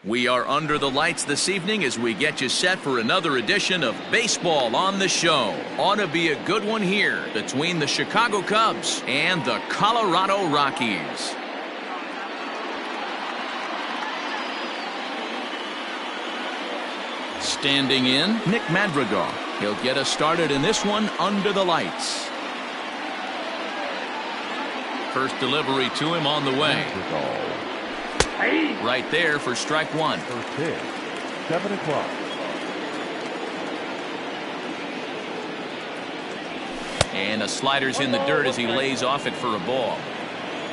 We are under the lights this evening as we get you set for another edition of Baseball on the Show. Ought to be a good one here between the Chicago Cubs and the Colorado Rockies. Standing in, Nick Madrigal. He'll get us started in this one under the lights. First delivery to him on the way. Right there for strike one. First pitch, 7 o'clock. And a slider's in the dirt as he lays off it for a ball.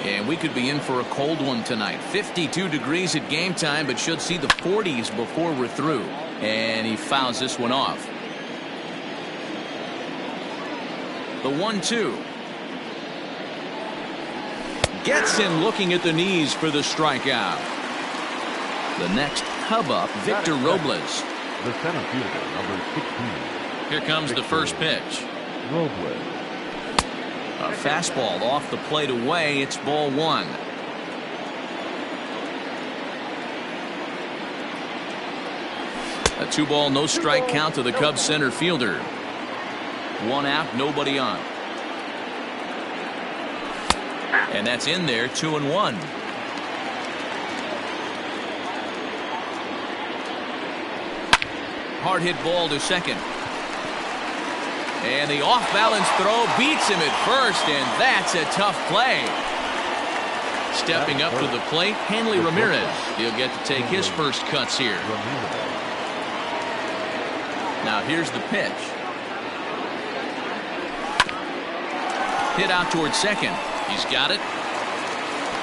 And we could be in for a cold one tonight. 52 degrees at game time, but should see the 40s before we're through. And he fouls this one off. The 1-2. Gets in looking at the knees for the strikeout. The next Cub up, Victor Robles. The center fielder, number 16. Here comes the first pitch. Robles. A fastball off the plate away. It's ball one. A 2-ball, no strike count to the Cubs center fielder. One out, nobody on. And that's in there, 2-1. Hard hit ball to second. And the off-balance throw beats him at first, and that's a tough play. Stepping up to the plate, Hanley Ramirez. He'll get to take his first cuts here. Now here's the pitch. Hit out towards second. He's got it.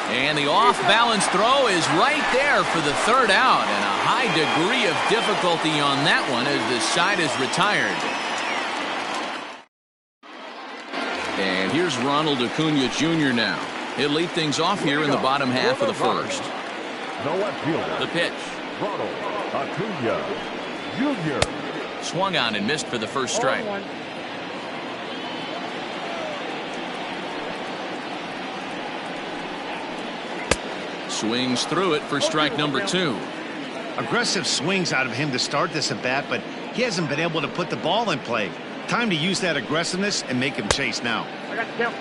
And the off-balance throw is right there for the third out. And a high degree of difficulty on that one as the side is retired. And here's Ronald Acuna Jr. now. He'll lead things off here in the bottom half of the first. The pitch. Ronald Acuna Jr. Swung on and missed for the first strike. Swings through it for strike number 2. Aggressive swings out of him to start this at bat, but he hasn't been able to put the ball in play. Time to use that aggressiveness and make him chase now.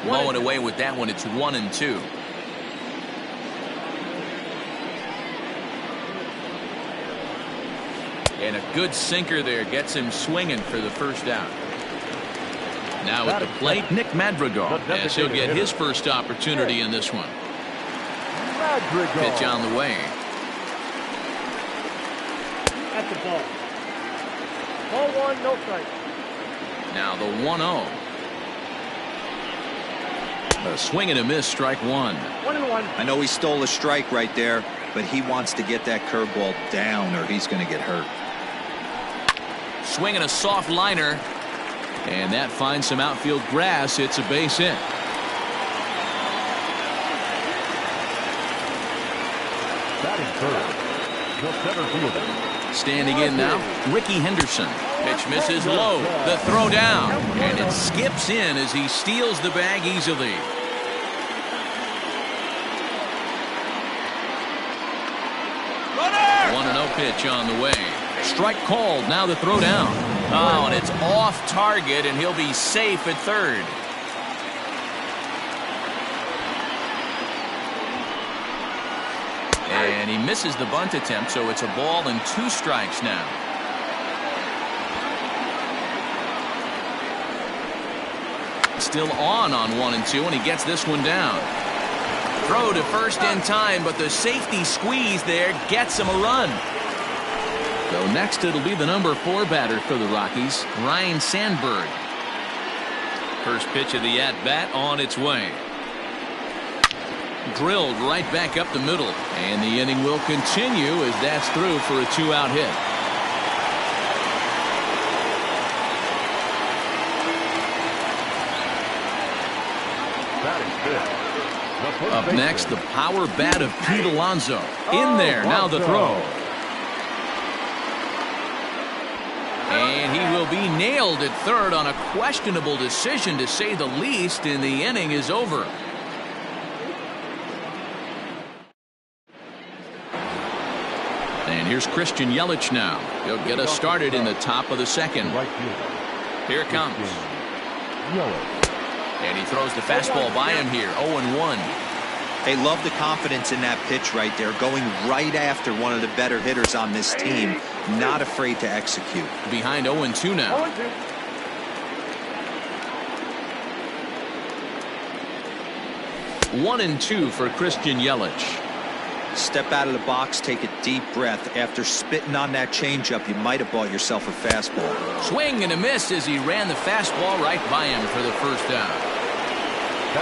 Blowing away with that one. It's 1-2. And a good sinker there gets him swinging for the first out. Now at the plate, Nick Madrigal, as he'll get his first opportunity in this one. Pitch on the way. That's the ball. Ball one, no strike. Now the 1-0. A swing and a miss, strike one. 1-1. I know he stole a strike right there, but he wants to get that curveball down or he's going to get hurt. Swinging a soft liner. And that finds some outfield grass. It's a base hit. Batting third, the center fielder. Standing in now, Ricky Henderson. Pitch misses low. The throw down. And it skips in as he steals the bag easily. Runner! 1-0 pitch on the way. Strike called. Now the throw down. Oh, and it's off target, and he'll be safe at third. And he misses the bunt attempt, so it's a ball and 2 strikes now. Still on 1-2, and he gets this one down. Throw to first in time, but the safety squeeze there gets him a run. So next it'll be the number 4 batter for the Rockies, Ryan Sandberg. First pitch of the at-bat on its way. Drilled right back up the middle, and the inning will continue as that's through for a 2-out hit. Up next, the power bat of Pete Alonso. In there, now the throw. And he will be nailed at third on a questionable decision, to say the least, and the inning is over. here's Christian Yelich now. He'll get us started in the top of the second. Right fielder. Here it comes. Yelich. And he throws the fastball by him here. 0-1. They love the confidence in that pitch right there, going right after one of the better hitters on this team, not afraid to execute. Behind 0-2 now. 1-2 for Christian Yelich. Step out of the box, take a deep breath. After spitting on that changeup, you might have bought yourself a fastball. Swing and a miss as he ran the fastball right by him for the first down.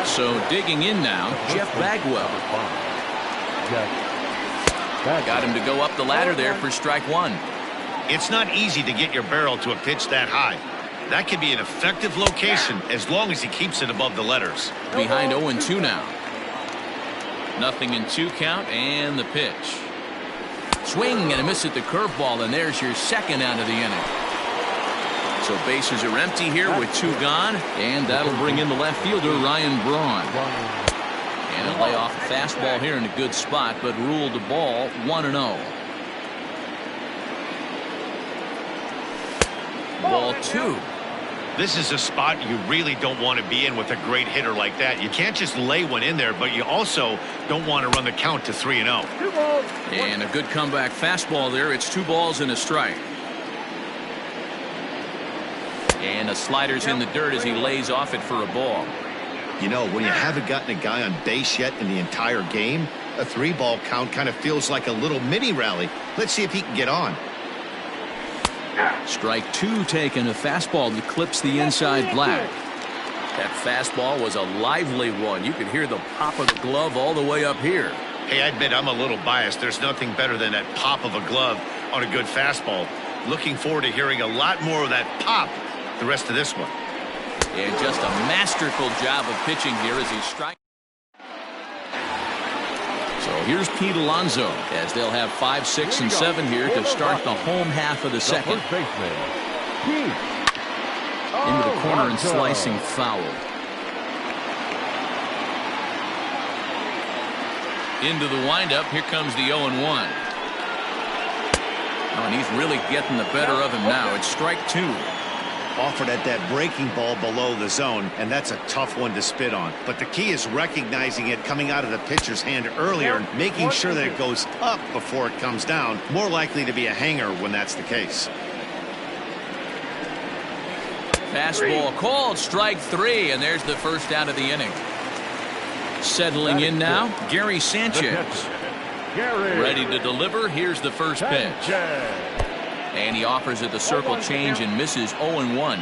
So digging in now, Jeff Bagwell. Got him to go up the ladder there for strike one. It's not easy to get your barrel to a pitch that high. That could be an effective location as long as he keeps it above the letters. Behind 0-2 now. 0-2 count and the pitch. Swing and a miss at the curveball, and there's your second out of the inning. So bases are empty here with 2 gone, and that'll bring in the left fielder Ryan Braun. And a lay off fastball here in a good spot, but ruled the ball 1-0. Ball 2. This is a spot you really don't want to be in with a great hitter like that. You can't just lay one in there, but you also don't want to run the count to 3-0. And a good comeback fastball there. It's 2 balls and a strike. And a slider's in the dirt as he lays off it for a ball. You know, when you haven't gotten a guy on base yet in the entire game, a 3-ball count kind of feels like a little mini rally. Let's see if he can get on. Strike 2 taken, a fastball that clips the inside black. That fastball was a lively one. You could hear the pop of the glove all the way up here. Hey, I admit I'm a little biased. There's nothing better than that pop of a glove on a good fastball. Looking forward to hearing a lot more of that pop the rest of this one. And just a masterful job of pitching here as he strikes. So here's Pete Alonso as they'll have 5, 6, and 7 here to start the home half of the second. Into the corner and slicing foul. Into the windup. Here comes the 0-1. Oh, and he's really getting the better of him now. It's strike 2. Offered at that breaking ball below the zone, and that's a tough one to spit on. But the key is recognizing it coming out of the pitcher's hand earlier and making sure that it goes up before it comes down. More likely to be a hanger when that's the case. Fastball called, strike 3, and there's the first out of the inning. Settling in now, Gary Sanchez. Ready to deliver. Here's the first pitch. And he offers it the circle change and misses 0-1.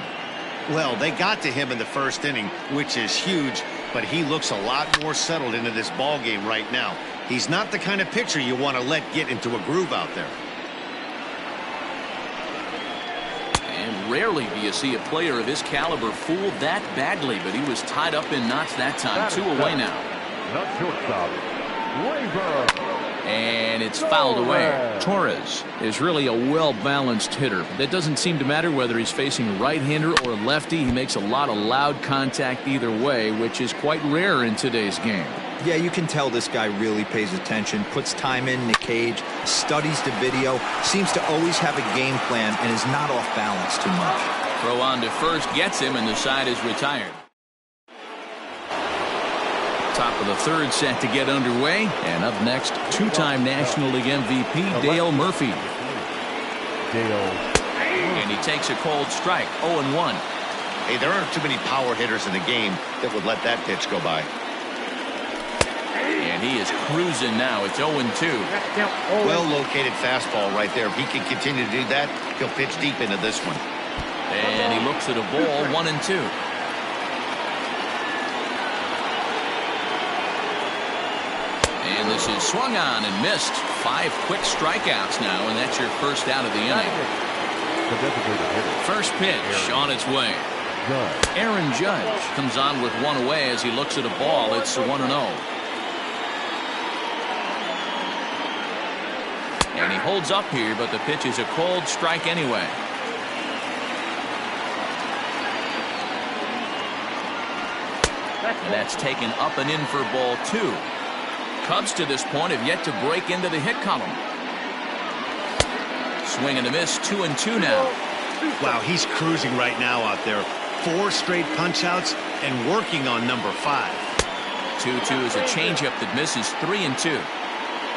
Well, they got to him in the first inning, which is huge, but he looks a lot more settled into this ball game right now. He's not the kind of pitcher you want to let get into a groove out there. And rarely do you see a player of his caliber fooled that badly, but he was tied up in knots that time. 2 away now. And it's fouled away. Torres is really a well-balanced hitter. That doesn't seem to matter whether he's facing right-hander or lefty. He makes a lot of loud contact either way, which is quite rare in today's game. Yeah, you can tell this guy really pays attention, puts time in the cage, studies the video, seems to always have a game plan, and is not off balance too much. Throw on to first gets him, and the side is retired. Top of the third set to get underway, and up next, 2-time National League MVP Dale Murphy. And he takes a cold strike. 0-1. Hey, there aren't too many power hitters in the game that would let that pitch go by. And he is cruising now. It's 0-2. Well-located fastball right there. If he can continue to do that, he'll pitch deep into this one. And he looks at a ball. 1-2. And this is swung on and missed. 5 quick strikeouts now, and that's your first out of the inning. First pitch on its way. Aaron Judge comes on with 1 away as he looks at a ball. It's 1-0. And he holds up here, but the pitch is a cold strike anyway. And that's taken up and in for ball 2. Cubs to this point have yet to break into the hit column. Swing and a miss, 2-2 now. Wow, he's cruising right now out there. 4 straight punch-outs and working on number 5. 2-2 is a changeup that misses, 3-2.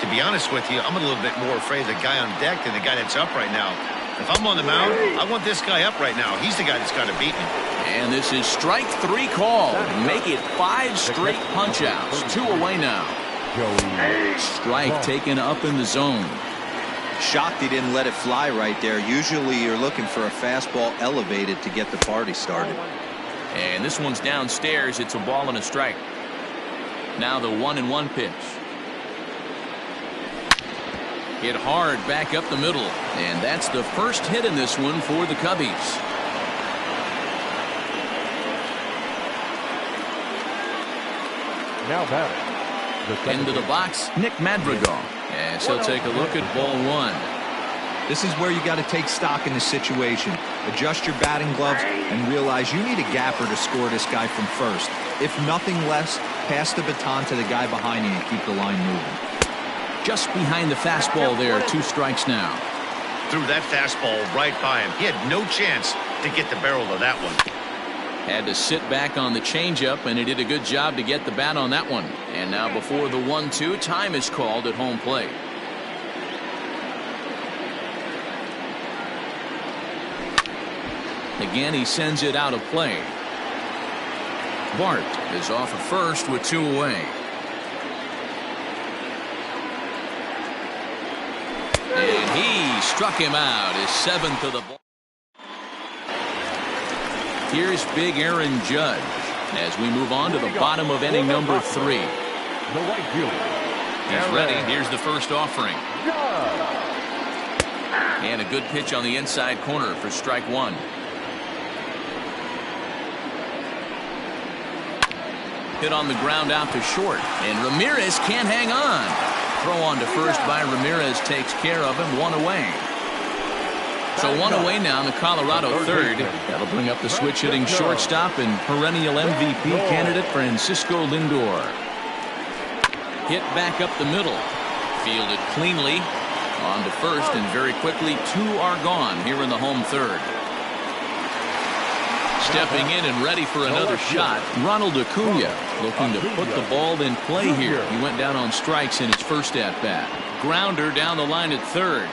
To be honest with you, I'm a little bit more afraid of the guy on deck than the guy that's up right now. If I'm on the mound, I want this guy up right now. He's the guy that's got to beat me. And this is strike 3 called. Make it 5 straight punch-outs. 2 away now. Strike taken up in the zone. Shocked he didn't let it fly right there. Usually you're looking for a fastball elevated to get the party started. And this one's downstairs. It's a ball and a strike. Now the 1-1 pitch. Hit hard back up the middle. And that's the first hit in this one for the Cubbies. Now batting. Into the box, Nick Madrigal. As he'll take a look at ball 1. This is where you got to take stock in the situation. Adjust your batting gloves and realize you need a gapper to score this guy from first. If nothing less, pass the baton to the guy behind you and keep the line moving. Just behind the fastball there, 2 strikes now. Threw that fastball right by him. He had no chance to get the barrel of that one. Had to sit back on the changeup, and he did a good job to get the bat on that one. And now before the 1-2, time is called at home plate. Again, he sends it out of play. Bart is off at first with 2 away. And he struck him out, his 7th of the ball. Here's Big Aaron Judge as we move on to the bottom of inning number 3. The right fielder. He's ready. Here's the first offering. And a good pitch on the inside corner for strike 1. Hit on the ground out to short. And Ramirez can't hang on. Throw on to first by Ramirez takes care of him. 1 away. So 1 away now in the Colorado third. That'll bring up the switch-hitting shortstop and perennial MVP candidate Francisco Lindor. Hit back up the middle. Fielded cleanly. On to first, and very quickly 2 are gone here in the home third. Stepping in and ready for another shot, Ronald Acuna, looking to put the ball in play here. He went down on strikes in his first at-bat. Grounder down the line at third.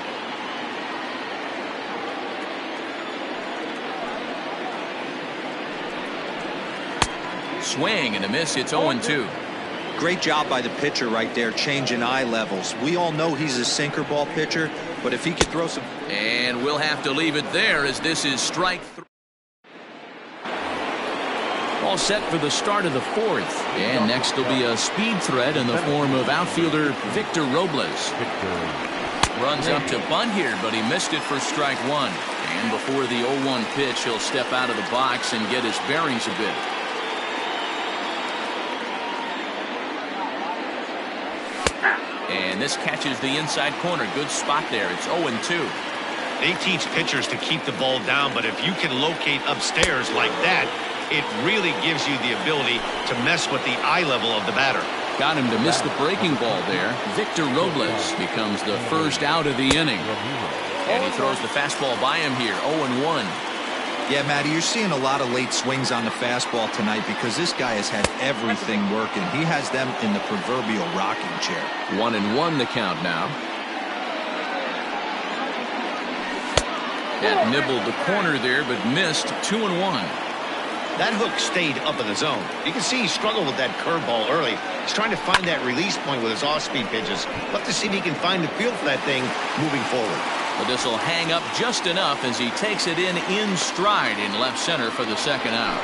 Swing and a miss. It's 0-2. Great job by the pitcher right there, changing eye levels. We all know he's a sinker ball pitcher, but if he could throw some... And we'll have to leave it there as this is strike 3. All set for the start of the 4th. And next will be a speed threat in the form of outfielder Victor Robles. Runs up to bunt here, but he missed it for strike 1. And before the 0-1 pitch, he'll step out of the box and get his bearings a bit. And this catches the inside corner. Good spot there. It's 0-2. They teach pitchers to keep the ball down, but if you can locate upstairs like that, it really gives you the ability to mess with the eye level of the batter. Got him to miss the breaking ball there. Victor Robles becomes the first out of the inning. And he throws the fastball by him here. 0-1. Yeah, Matty, you're seeing a lot of late swings on the fastball tonight because this guy has had everything working. He has them in the proverbial rocking chair. 1-1 the count now. That nibbled the corner there, but missed. 2-1. That hook stayed up in the zone. You can see he struggled with that curveball early. He's trying to find that release point with his off-speed pitches. Love to see if he can find the feel for that thing moving forward. But this will hang up just enough as he takes it in stride in left center for the second out.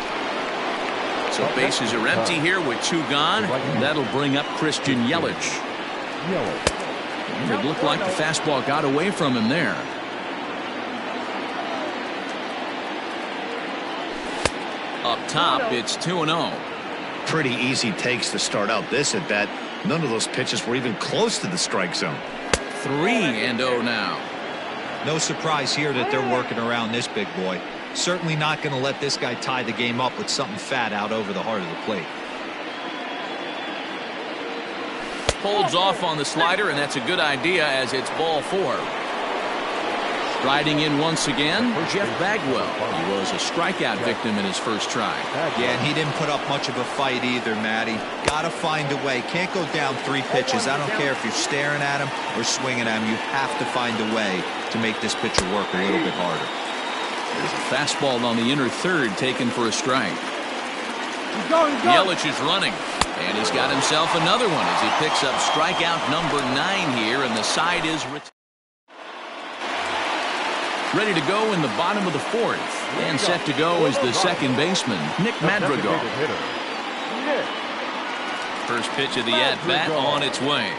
So bases are empty here with 2 gone. That'll bring up Christian Yelich. It looked like the fastball got away from him there. Up top, it's 2-0. Pretty easy takes to start out this at bat. None of those pitches were even close to the strike zone. 3-0 now. No surprise here that they're working around this big boy. Certainly not going to let this guy tie the game up with something fat out over the heart of the plate. Holds off on the slider, and that's a good idea as it's ball 4. Riding in once again, Jeff Bagwell. He was a strikeout victim in his first try. Yeah, and he didn't put up much of a fight either, Matty. Gotta find a way. Can't go down 3 pitches. I don't care if you're staring at him or swinging at him. You have to find a way to make this pitcher work a little bit harder. There's a fastball on the inner third taken for a strike. Go. Yelich is running, and he's got himself another one as he picks up strikeout number 9 here, and the side is ready to go in the bottom of the 4th, and set to go is the second baseman, Nick Madrigal. First pitch of the at-bat on its way.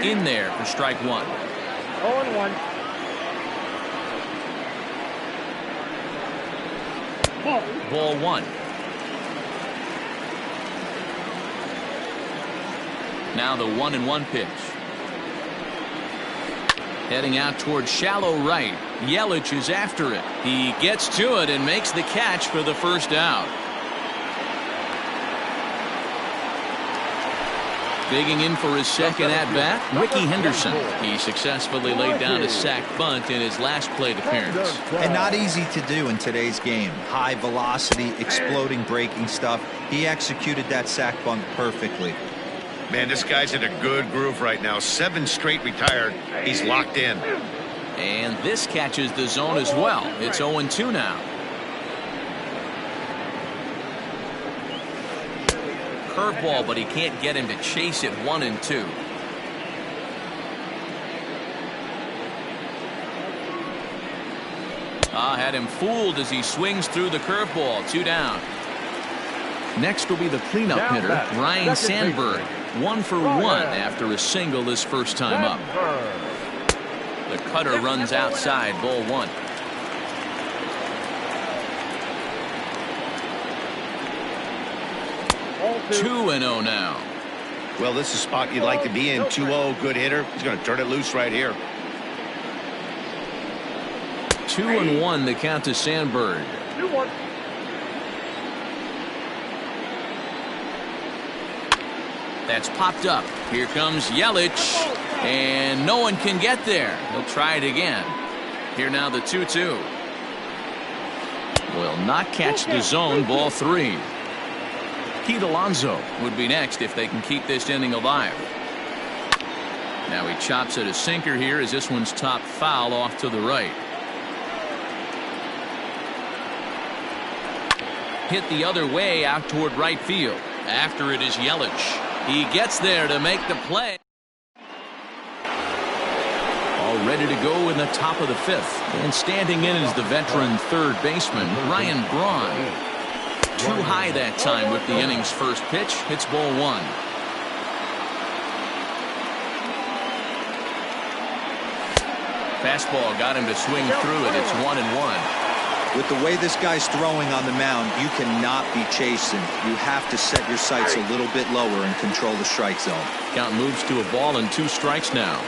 In there for strike 1. 0-1. Ball 1. Now the 1-1 pitch. Heading out toward shallow right. Yelich is after it. He gets to it and makes the catch for the first out. Digging in for his second at-bat, Ricky Henderson. He successfully laid down a sac bunt in his last plate appearance. And not easy to do in today's game. High velocity, exploding breaking stuff. He executed that sac bunt perfectly. Man, this guy's in a good groove right now. 7 straight retired. He's locked in. And this catches the zone as well. It's 0-2 now. Curveball, but he can't get him to chase it. 1-2. Had him fooled as he swings through the curveball. 2 down. Next will be the cleanup hitter, Ryan Sandberg. 1 for 1 after a single his first time up. The cutter runs outside, ball 1. Two and 0 now. Well, this is a spot you'd like to be in. 2-0, good hitter. He's going to turn it loose right here. 2-1 the count to Sandberg. 2-1. That's popped up. Here comes Yelich, and no one can get there. He'll try it again. Here now the 2-2. Will not catch the zone, ball 3. Pete Alonso would be next if they can keep this inning alive. Now he chops at a sinker here as this one's top foul off to the right. Hit the other way out toward right field. After it is Yelich. He gets there to make the play. All ready to go in the top of the 5th. And standing in is the veteran third baseman, Ryan Braun. Too high that time with the inning's first pitch. Hits ball 1. Fastball got him to swing through it. It's 1-1. With the way this guy's throwing on the mound, you cannot be chasing. You have to set your sights a little bit lower and control the strike zone. Count moves to a ball and 2 strikes now.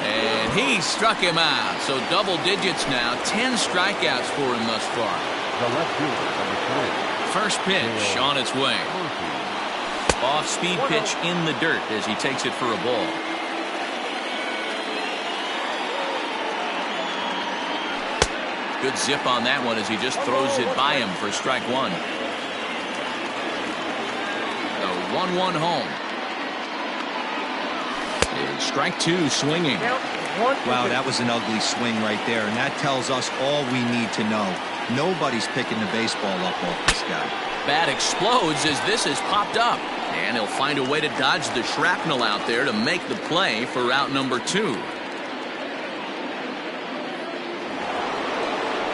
And he struck him out. So double digits now. 10 strikeouts for him thus far. The left fielder, number 3. First pitch on its way. Off-speed pitch in the dirt as he takes it for a ball. Good zip on that one as he just throws it by him for strike 1. The 1-1 home. And strike 2 swinging. Wow, that was an ugly swing right there, and that tells us all we need to know. Nobody's picking the baseball up off this guy. Bat explodes as this is popped up, and he'll find a way to dodge the shrapnel out there to make the play for out number 2.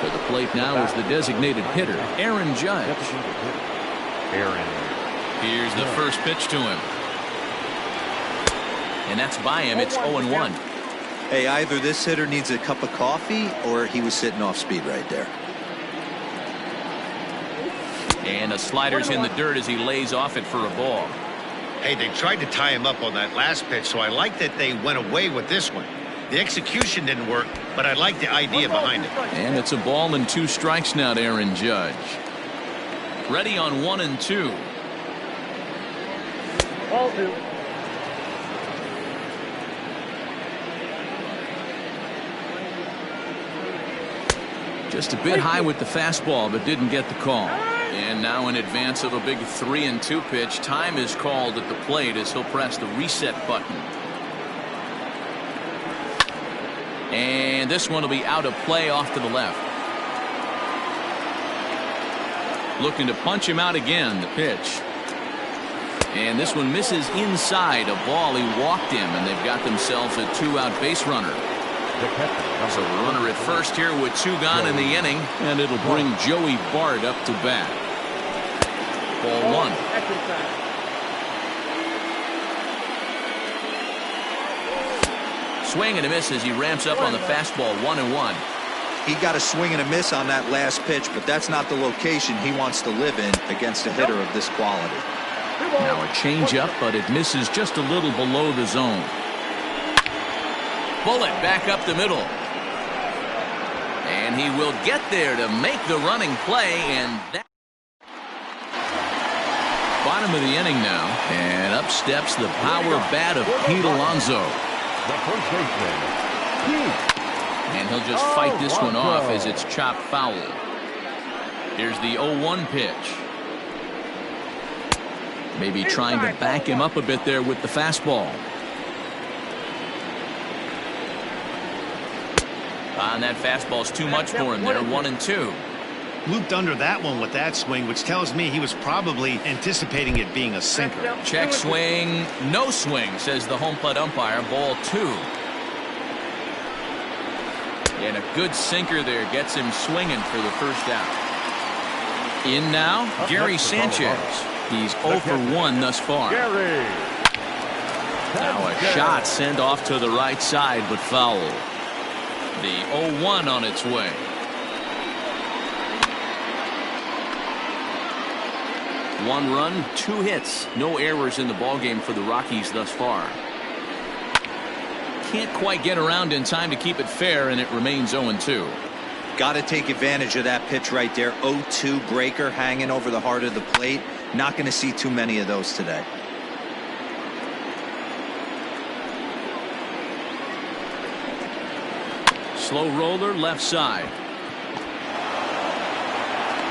For the plate now is the designated hitter, Aaron Judge. Here's the first pitch to him. And that's by him. It's 0-1. Hey, either this hitter needs a cup of coffee or he was sitting off speed right there. And a slider's in the dirt as he lays off it for a ball. Hey, they tried to tie him up on that last pitch, so I like that they went away with this one. The execution didn't work, but I like the idea behind it. And it's a ball and 2 strikes now to Aaron Judge. Ready on 1-2. Ball 2. Just a bit high with the fastball, but didn't get the call. And now in advance of a big 3-2 pitch, time is called at the plate as he'll press the reset button. And this one will be out of play off to the left. Looking to punch him out again, the pitch. And this one misses inside a ball. He walked him, and they've got themselves a 2-out base runner. So the runner at first here with 2 gone in the inning, and it'll bring Joey Bart up to bat. Ball 1. Swing and a miss as he ramps up on the fastball. 1-1. He got a swing and a miss on that last pitch, but that's not the location he wants to live in against a hitter of this quality. Now a changeup, but it misses just a little below the zone. Bullet back up the middle. And he will get there to make the running play, and that. Bottom of the inning now, and up steps the power bat of Pete Alonso. The first baseman, Pete. And he'll just fight this one off as it's chopped foul. Here's the 0-1 pitch. Maybe trying to back him up a bit there with the fastball. And that fastball's too much for him there. 1-2. Looped under that one with that swing, which tells me he was probably anticipating it being a sinker. Check swing, no swing, says the home plate umpire. Ball 2. And a good sinker there gets him swinging for the first out. In now, Gary Sanchez. He's 0 for 1 thus far. Now a shot sent off to the right side, but foul. The 0-1 on its way. One run, 2 hits, no errors in the ballgame for the Rockies thus far. Can't quite get around in time to keep it fair, and it remains 0-2. Got to take advantage of that pitch right there. 0-2 breaker hanging over the heart of the plate. Not going to see too many of those today. Slow roller left side.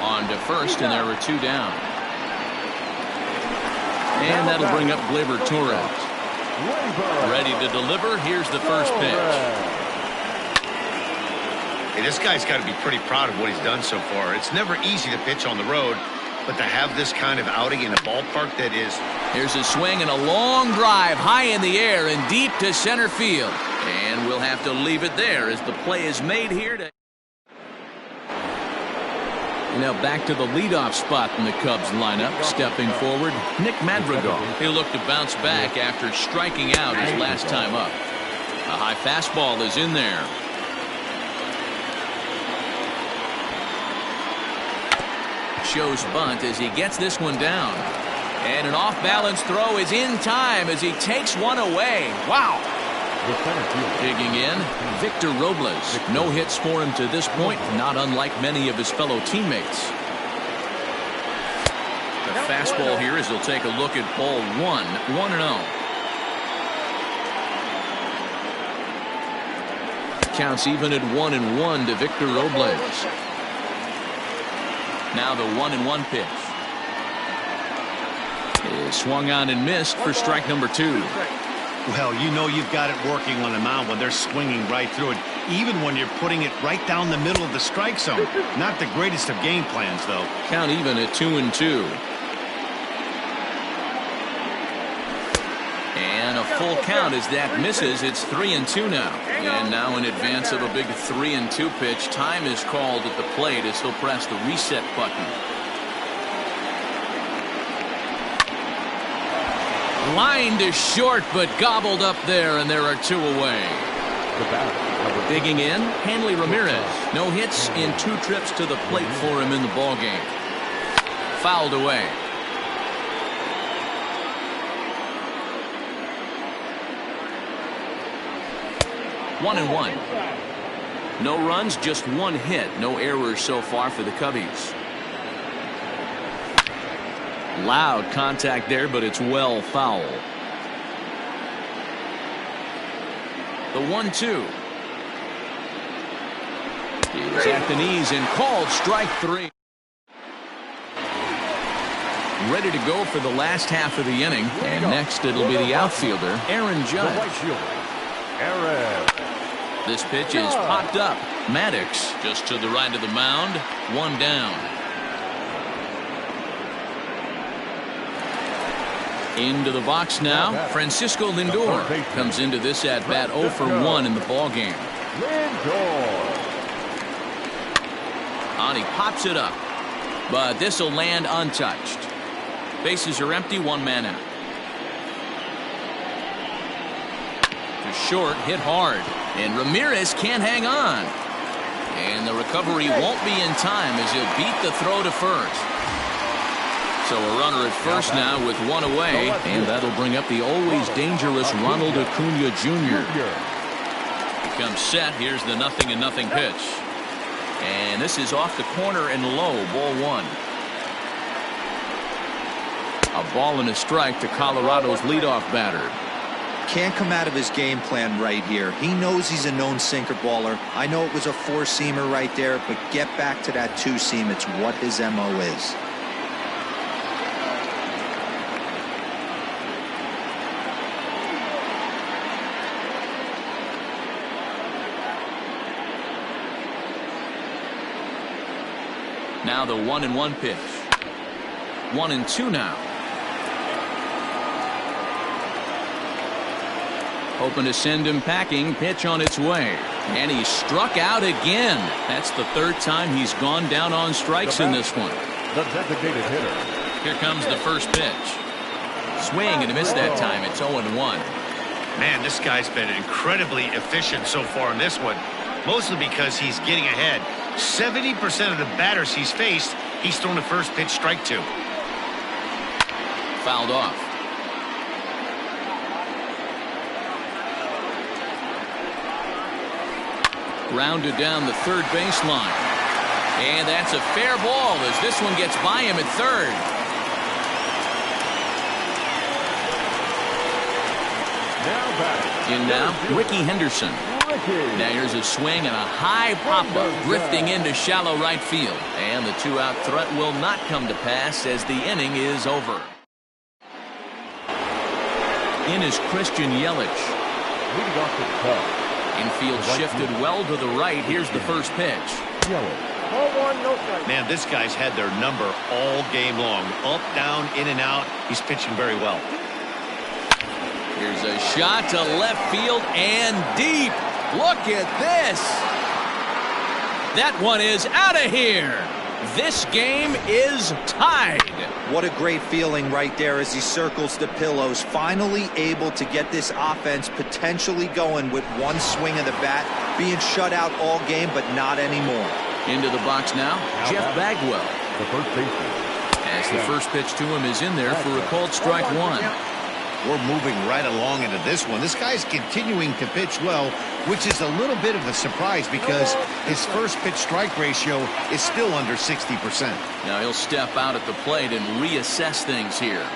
On to first, and there are 2 down. And that'll bring up Gleyber Torres. Ready to deliver. Here's the first pitch. Hey, this guy's got to be pretty proud of what he's done so far. It's never easy to pitch on the road, but to have this kind of outing in a ballpark that is. Here's a swing and a long drive high in the air and deep to center field. And we'll have to leave it there as the play is made here. Now back to the leadoff spot in the Cubs lineup. Stepping forward, Nick Madrigal. He'll look to bounce back after striking out his last time up. A high fastball is in there. Shows bunt as he gets this one down. And an off-balance throw is in time as he takes one away. Wow. Digging in, Victor Robles. No hits for him to this point, not unlike many of his fellow teammates. The fastball here as he'll take a look at ball 1, 1-0. Counts even at 1-1 to Victor Robles. Now the 1-1 pitch. Is swung on and missed for strike number 2. Well, you know you've got it working on the mound when they're swinging right through it, even when you're putting it right down the middle of the strike zone. Not the greatest of game plans, though. Count even at 2-2. And a full count as that misses. It's 3-2 now. And now in advance of a big 3-2 pitch, time is called at the plate as he'll press the reset button. Line to short, but gobbled up there, and there are 2 away. Digging in, Hanley Ramirez. No hits in 2 trips to the plate for him in the ballgame. Fouled away. One and one. No runs, just 1 hit. No errors so far for the Cubbies. Loud contact there, but it's well foul. The 1-2. He's at the knees and called strike 3. Ready to go for the last half of the inning. And next it'll be the outfielder, Aaron Judge. This pitch is popped up. Maddox just to the right of the mound. 1 down. Into the box now. Francisco Lindor comes into this at bat 0 for 1 in the ball game. And he pops it up, but this will land untouched. Bases are empty, 1 man out. To short, hit hard, and Ramirez can't hang on. And the recovery won't be in time as he'll beat the throw to first. So a runner at first now with 1 away, and that'll bring up the always dangerous Ronald Acuna Jr. Becomes set. Here's the 0-0 pitch. And this is off the corner and low, ball 1. A ball and a strike to Colorado's leadoff batter. Can't come out of his game plan right here. He knows he's a known sinker baller. I know it was a 4-seamer right there, but get back to that 2-seam. It's what his MO is. Now the 1-1 pitch. 1-2 now. Hoping to send him packing. Pitch on its way. And he struck out again. That's the 3rd time he's gone down on strikes in this one. The designated hitter. Here comes the first pitch. Swing and a miss that time. It's 0-1. Man, this guy's been incredibly efficient so far in this one. Mostly because he's getting ahead. 70% of the batters he's faced, he's thrown the first pitch strike to. Fouled off. Rounded down the 3rd baseline. And that's a fair ball as this one gets by him at 3rd. Now batting. In now, Ricky Henderson. Now here's a swing and a high pop-up drifting into shallow right field. And the 2-out threat will not come to pass as the inning is over. In is Christian Yelich. Leading off the top. Infield shifted well to the right. Here's the first pitch. Ball 1, no strike. Man, this guy's had their number all game long. Up, down, in and out. He's pitching very well. Here's a shot to left field and deep. Look at this. That one is out of here. This game is tied. What a great feeling right there as he circles the pillows. Finally able to get this offense potentially going with 1 swing of the bat. Being shut out all game, but not anymore. Into the box now, Jeff Bagwell. The first baseman. As the first pitch to him is in there for a called strike 1. We're moving right along into this one. This guy's continuing to pitch well, which is a little bit of a surprise because his first pitch strike ratio is still under 60%. Now he'll step out at the plate and reassess things here.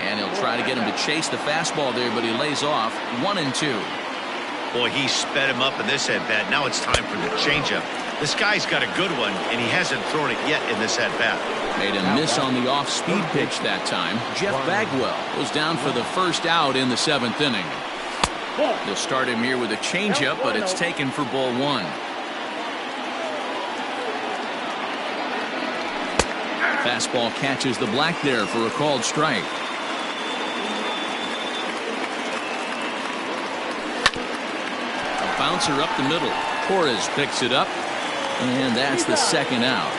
And he'll try to get him to chase the fastball there, but he lays off. 1-2. Boy, he sped him up in this at-bat. Now it's time for the changeup. This guy's got a good one, and he hasn't thrown it yet in this at-bat. Made a miss on the off-speed pitch that time. Jeff Bagwell goes down for the first out in the 7th inning. They'll start him here with a changeup, but it's taken for ball 1. Fastball catches the black there for a called strike. A bouncer up the middle. Torres picks it up, and that's the 2nd out.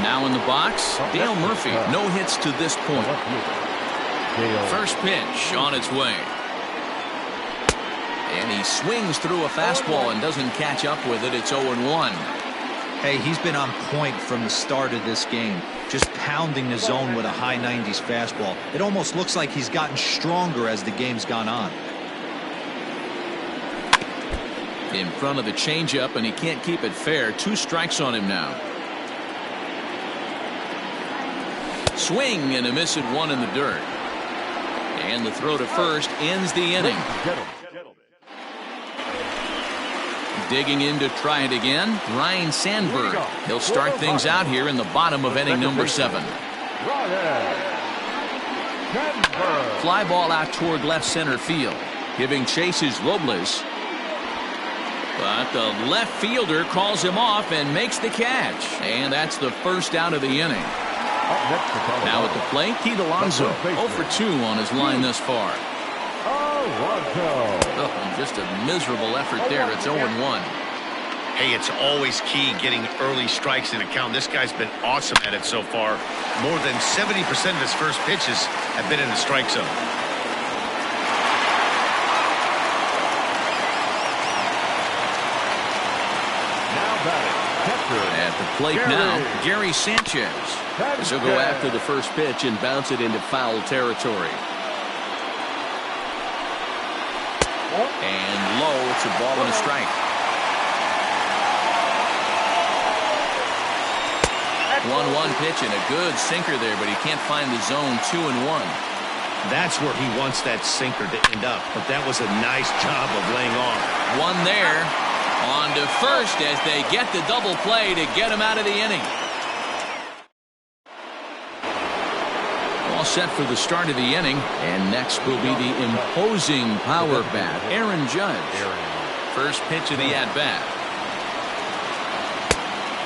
Now in the box, Dale Murphy. No hits to this point. First pitch on its way. And he swings through a fastball and doesn't catch up with it. It's 0-1. Hey, he's been on point from the start of this game. Just pounding the zone with a high 90s fastball. It almost looks like he's gotten stronger as the game's gone on. In front of the changeup, and he can't keep it fair. 2 strikes on him now. Swing and a miss at 1 in the dirt. And the throw to first ends the inning. Digging in to try it again, Ryan Sandberg. He'll start things out here in the bottom of inning number 7. Fly ball out toward left center field. Giving chase is Robles. But the left fielder calls him off and makes the catch. And that's the first out of the inning. Now at the plate, Pete Alonso. 0 for 2 on his line thus far. Oh, just a miserable effort there. It's 0-1. Hey, it's always key getting early strikes in a count. This guy's been awesome at it so far. More than 70% of his first pitches have been in the strike zone. At the plate now, Gary Sanchez. He'll go after the first pitch and bounce it into foul territory. And low, it's a ball and a strike. 1-1 pitch and a good sinker there, but he can't find the zone. 2-1. That's where he wants that sinker to end up, but that was a nice job of laying off. One there. On to first as they get the double play to get him out of the inning. All set for the start of the inning, and next will be the imposing power bat, Aaron Judge. First pitch of the at-bat.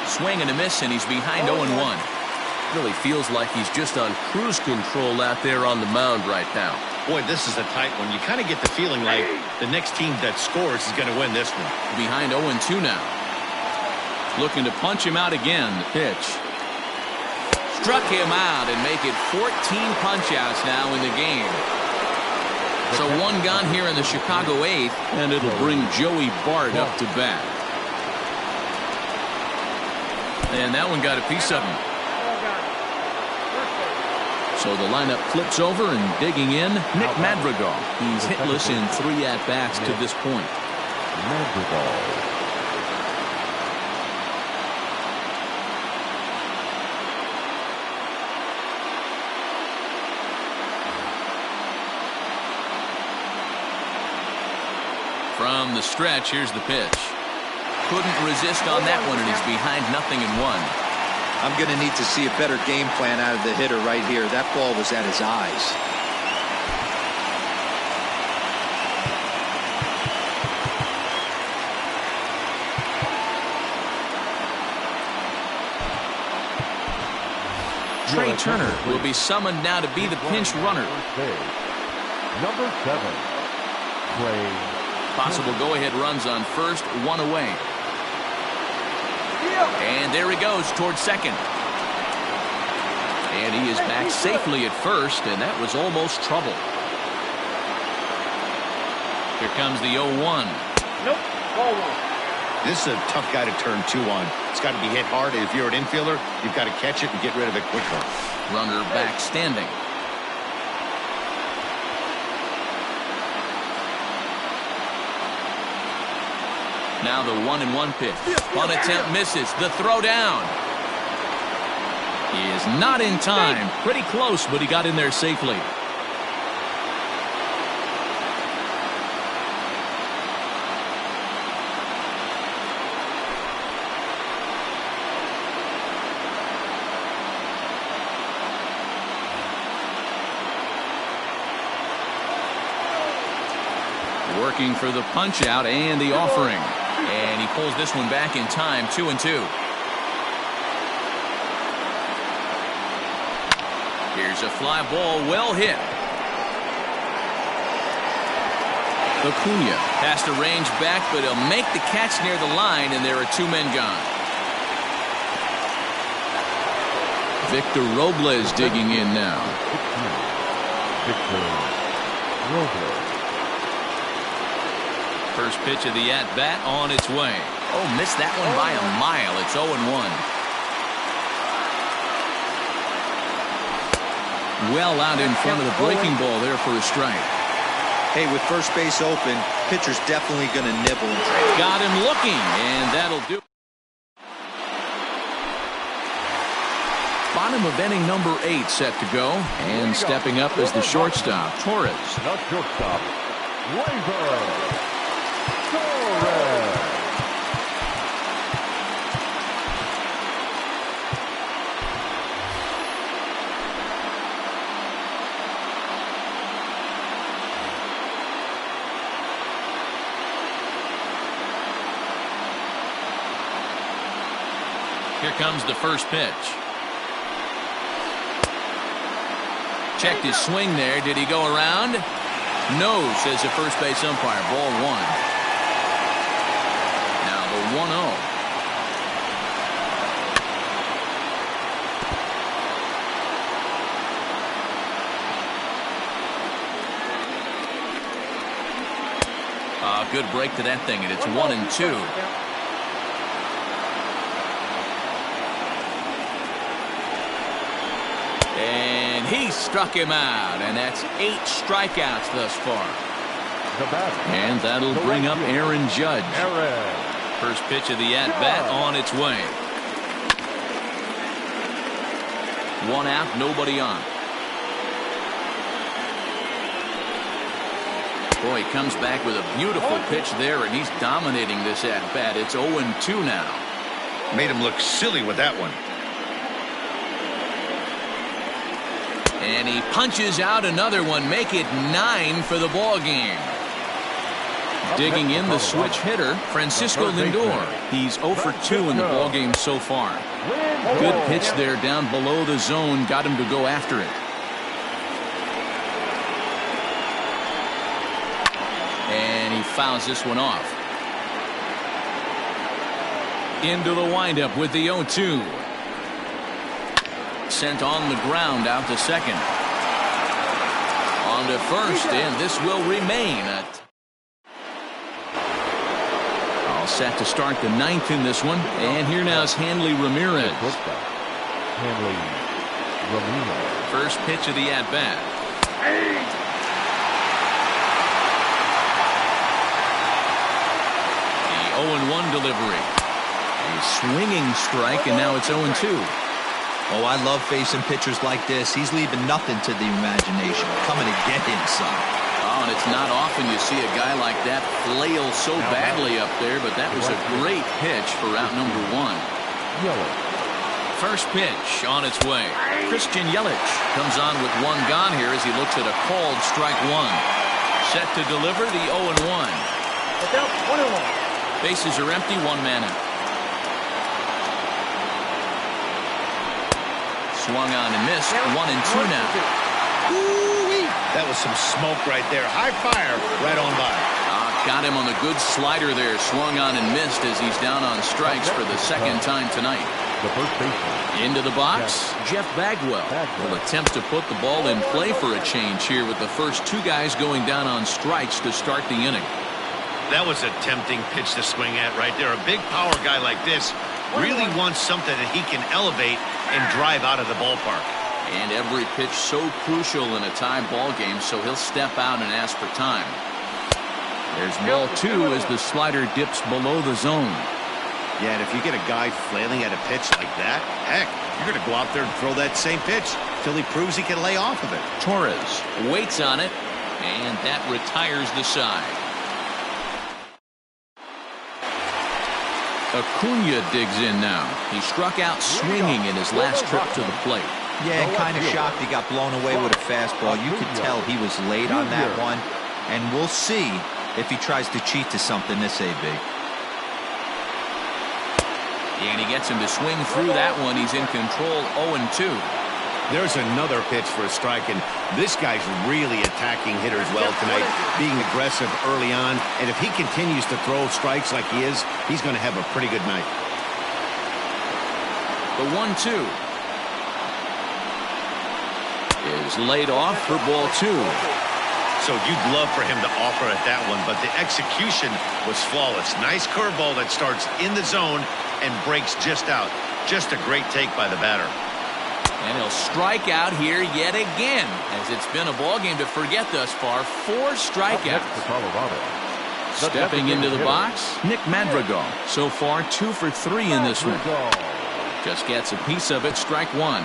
Swing and a miss, and he's behind 0-1. Really feels like he's just on cruise control out there on the mound right now. Boy, this is a tight one. You kind of get the feeling like the next team that scores is going to win this one. Behind 0-2 now. Looking to punch him out again. The pitch. Struck him out and make it 14 punch-outs now in the game. So one gone here in the Chicago 8th, and it'll bring Joey Bart up to bat. And that one got a piece of him. So the lineup flips over, and digging in, Nick Madrigal. He's hitless in 3 at-bats to this point. From the stretch, here's the pitch. Couldn't resist on that one, and he's behind 0-1. I'm going to need to see a better game plan out of the hitter right here. That ball was at his eyes. Trey Turner will be summoned now to be the pinch runner. Number 7, Trey. Possible go-ahead runs on first, 1 away. And there he goes towards second. And he is back safely at first, and that was almost trouble. Here comes the 0-1. Nope, ball 1. This is a tough guy to turn 2 on. It's got to be hit hard. If you're an infielder, you've got to catch it and get rid of it quickly. Runner back standing. Now the 1-1 pitch. Bunt attempt misses. The throw down. He is not in time. Pretty close, but he got in there safely. Working for the punch out and the offering. And he pulls this one back in time. 2-2. Here's a fly ball, well hit. Acuna has to range back, but he'll make the catch near the line, and there are 2 men gone. Victor Robles digging in now. Victor Robles. First pitch of the at-bat on its way. Oh, missed that one by a mile. It's 0-1. Well out in front of the breaking ball there for a strike. Hey, with first base open, pitcher's definitely going to nibble. Got him looking, and that'll do. Bottom of inning number 8 set to go. And stepping up is the shortstop, Torres. The shortstop, Torres. Here comes the first pitch. Checked his swing there. Did he go around? No, says the first base umpire. Ball 1. Now the 1-0. Good break to that thing, and it's 1-2. And he struck him out, and that's 8 strikeouts thus far. And that'll bring up Aaron Judge. First pitch of the at-bat on its way. 1 out, nobody on. Boy, he comes back with a beautiful pitch there, and he's dominating this at-bat. It's 0-2 now. Made him look silly with that one. And he punches out another one, make it 9 for the ball game. Digging in the switch hitter, Francisco Lindor. He's 0 for 2 in the ball game so far. Good pitch there down below the zone, got him to go after it. And he fouls this one off. Into the windup with the 0-2. Sent on the ground out to second. On to first, and this will remain. All set to start the 9th in this one. And here now is Hanley Ramirez. First pitch of the at-bat. The 0-1 delivery. A swinging strike, and now it's 0-2. Oh, I love facing pitchers like this. He's leaving nothing to the imagination. Coming to get him some. Oh, and it's not often you see a guy like that flail so badly up there, but that was a great pitch for out number 1. First pitch on its way. Christian Yelich comes on with 1 gone here as he looks at a called strike 1. Set to deliver the 0-1. Bases are empty, 1 man out. Swung on and missed. 1-2 now. Ooh-wee. That was some smoke right there. High fire right on by. Got him on the good slider there. Swung on and missed as he's down on strikes for the 2nd time tonight. The first baseman. Into the box, Jeff Bagwell will attempt to put the ball in play for a change here with the first 2 guys going down on strikes to start the inning. That was a tempting pitch to swing at right there. A big power guy like this really wants something that he can elevate and drive out of the ballpark. And every pitch so crucial in a tie ball game, so he'll step out and ask for time. There's ball 2 as the slider dips below the zone. Yeah, and if you get a guy flailing at a pitch like that, heck, you're going to go out there and throw that same pitch till he proves he can lay off of it. Torres waits on it, and that retires the side. Acuna digs in now. He struck out swinging in his last trip to the plate. Yeah, kind of shocked he got blown away with a fastball. You could tell he was late on that one. And we'll see if he tries to cheat to something this AB. And he gets him to swing through that one. He's in control, 0-2. There's another pitch for a strike, and this guy's really attacking hitters well tonight, being aggressive early on. And if he continues to throw strikes like he is, he's going to have a pretty good night. The 1-2 is laid off for ball 2. So you'd love for him to offer at that one, but the execution was flawless. Nice curveball that starts in the zone and breaks just out. Just a great take by the batter. And he'll strike out here yet again, as it's been a ball game to forget thus far. 4 strikeouts. Stepping into the box, Nick Madrigal. So far, 2 for 3 in this one. Just gets a piece of it, strike 1.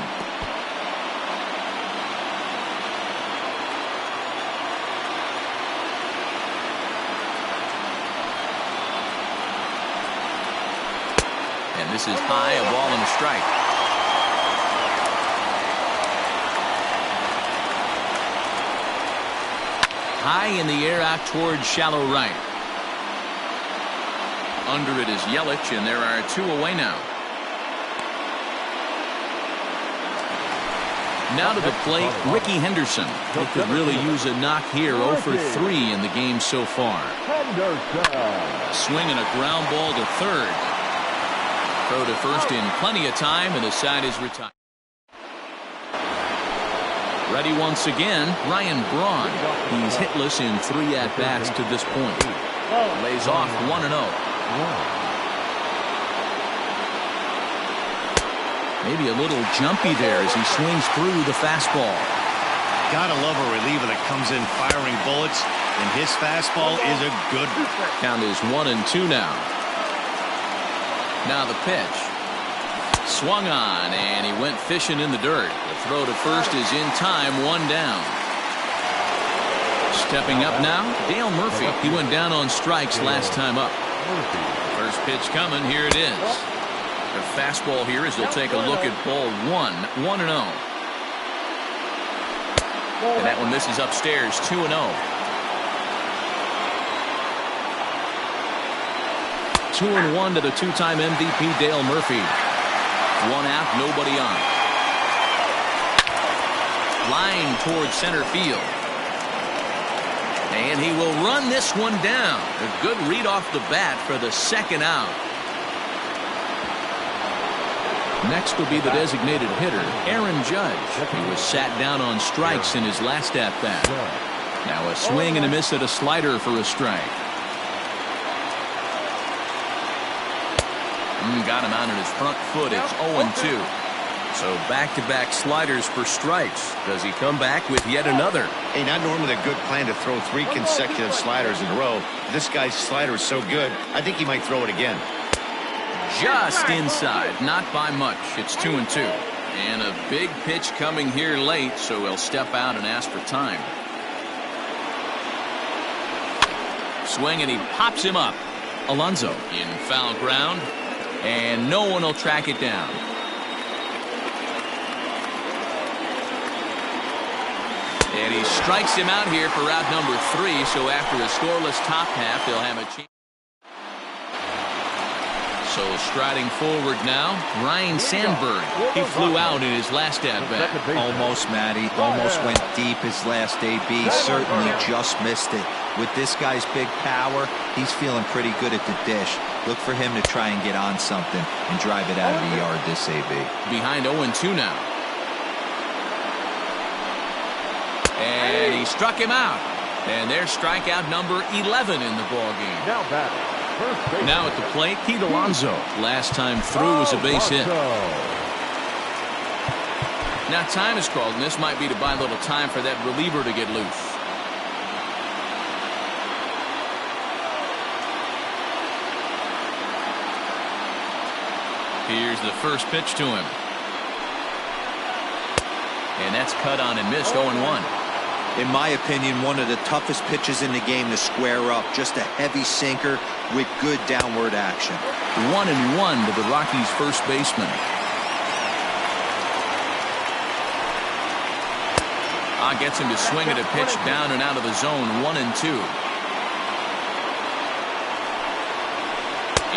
This is high, a ball and a strike. High in the air out towards shallow right. Under it is Yelich, and there are 2 away now. Now to the plate, Ricky Henderson. He could really use a knock here. 0 for 3 in the game so far. Swing and a ground ball to third. Throw to first in plenty of time, and the side is retired. Ready once again, Ryan Braun. He's hitless in 3 at-bats to this point. Lays off 1-0. Maybe a little jumpy there as he swings through the fastball. Gotta love a reliever that comes in firing bullets, and his fastball is a good one. Count is 1-2 now. Now the pitch. Swung on, and he went fishing in the dirt. The throw to first is in time, 1 down. Stepping up now, Dale Murphy. He went down on strikes last time up. First pitch coming, here it is. The fastball here as they'll take a look at ball 1, 1-0. And that one misses upstairs, 2-0. Two and 1 to the 2-time MVP Dale Murphy. 1 out, nobody on. Line towards center field. And he will run this one down. A good read off the bat for the 2nd out. Next will be the designated hitter, Aaron Judge. He was sat down on strikes in his last at-bat. Now a swing and a miss at a slider for a strike. Got him out on his front foot. It's 0-2. So back-to-back sliders for strikes. Does he come back with yet another? Hey, not normally a good plan to throw 3 consecutive sliders in a row. This guy's slider is so good, I think he might throw it again. Just inside, not by much. It's 2-2. And a big pitch coming here late, so he'll step out and ask for time. Swing, and he pops him up. Alonso in foul ground, and no one will track it down. And he strikes him out here for out number 3, so after a scoreless top half, they'll have a chance. So striding forward now, Ryan Sandberg. He flew out in his last at-bat. Almost, Matty. Almost went deep his last AB. Certainly just missed it. With this guy's big power, he's feeling pretty good at the dish. Look for him to try and get on something and drive it out of the yard this AB. Behind 0-2 now. And he struck him out. And there's strikeout number 11 in the ballgame. Now batting. Now at the plate, Pete Alonso. Last time through was a base hit. Now time is called, and this might be to buy a little time for that reliever to get loose. Here's the first pitch to him. And that's cut on and missed, 0-1. In my opinion, one of the toughest pitches in the game to square up. Just a heavy sinker with good downward action. 1-1 to the Rockies' first baseman. Gets him to swing at a pitch down and out of the zone. 1-2.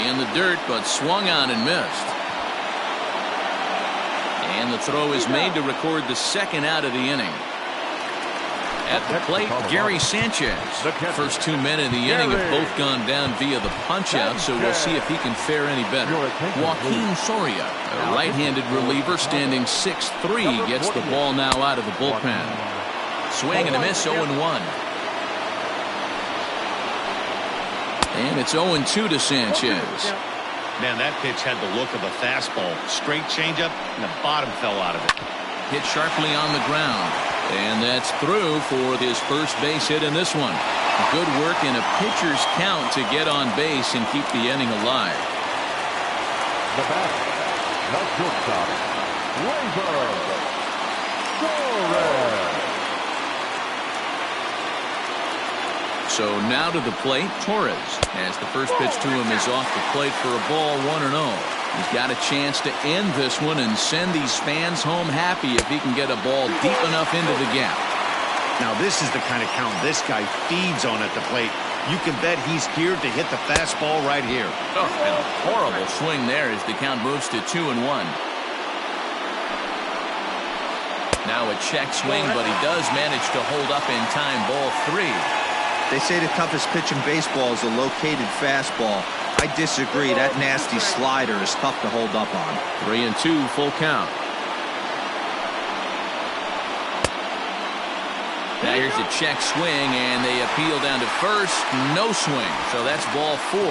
In the dirt, but swung on and missed. And the throw is made to record the 2nd out of the inning. At the plate, Gary Sanchez. First 2 men in the inning have both gone down via the punch-out, so we'll see if he can fare any better. Joaquin Soria, a right-handed reliever standing 6'3", gets the ball now out of the bullpen. Swing and a miss, 0-1. And it's 0-2 to Sanchez. Man, that pitch had the look of a fastball. Straight changeup, and the bottom fell out of it. Hit sharply on the ground. And that's through for his first base hit in this one. Good work in a pitcher's count to get on base and keep the inning alive. The batter, the shortstop, So now to the plate, Torres. As the first pitch to him is off the plate for a ball, 1-0. He's got a chance to end this one and send these fans home happy if he can get a ball deep enough into the gap. Now this is the kind of count this guy feeds on at the plate. You can bet he's geared to hit the fastball right here. Oh, and a horrible swing there as the count moves to 2-1. Now a check swing, but he does manage to hold up in time. Ball 3. They say the toughest pitch in baseball is a located fastball. I disagree. That nasty slider is tough to hold up on. 3-2, full count. Now here's a check swing, and they appeal down to first. No swing, so that's ball 4.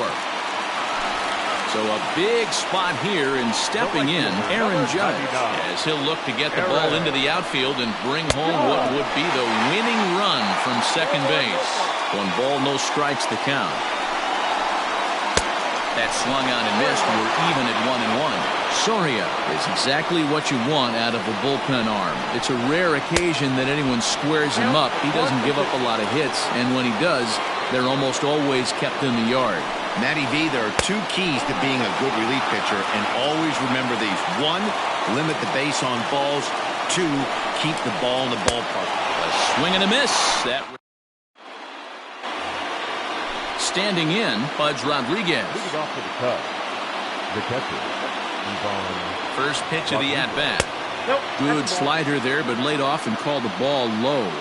So a big spot here, and stepping in, Aaron Judge, as he'll look to get the ball into the outfield and bring home what would be the winning run from second base. 1 ball, no strikes the count. That swung on and missed. We're even at 1-1. Soria is exactly what you want out of a bullpen arm. It's a rare occasion that anyone squares him up. He doesn't give up a lot of hits, and when he does, they're almost always kept in the yard. Matty V, there are 2 keys to being a good relief pitcher, and always remember these. 1, limit the base on balls. 2, keep the ball in the ballpark. A swing and a miss. That standing in, Pudge Rodriguez. Leading off to the cut. The catcher. First pitch of the at-bat. Good slider there, but laid off and called the ball low.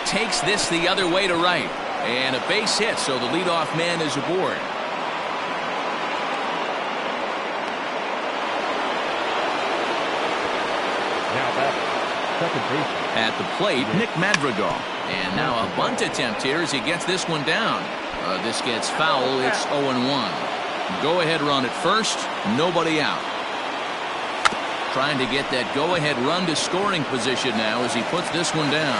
Takes this the other way to right, and a base hit, so the leadoff man is aboard. Now back, second base. At the plate, Nick Madrigal, and now a bunt attempt here as he gets this one down. This gets foul. It's 0-1. Go-ahead run at first, nobody out. Trying to get that go-ahead run to scoring position now as he puts this one down.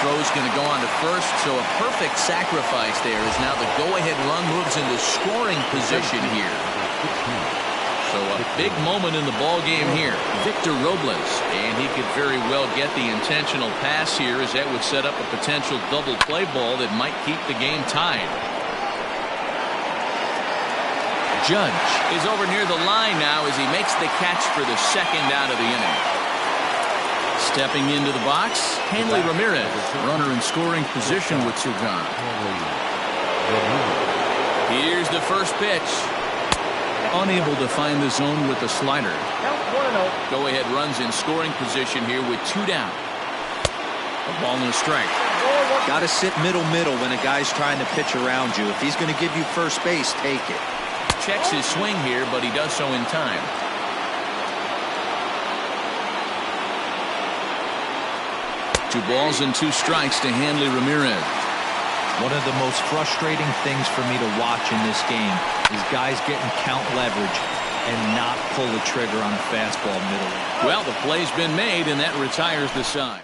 Throw's going to go on to first, so a perfect sacrifice there as now the go-ahead run moves into scoring position here. So a big moment in the ball game here. Victor Robles, and he could very well get the intentional pass here as that would set up a potential double play ball that might keep the game tied. Judge is over near the line now as he makes the catch for the second out of the inning. Stepping into the box, Hanley Ramirez, runner in scoring position with 2 gone. Here's the first pitch. Unable to find the zone with the slider. Go-ahead runs in scoring position here with 2 down. A ball and a strike. Got to sit middle when a guy's trying to pitch around you. If he's going to give you first base, take it. Checks his swing here, but he does so in time. Two balls and 2 strikes to Hanley Ramirez. One of the most frustrating things for me to watch in this game is guys getting count leverage and not pull the trigger on a fastball middle. Well, the play's been made, and that retires the side.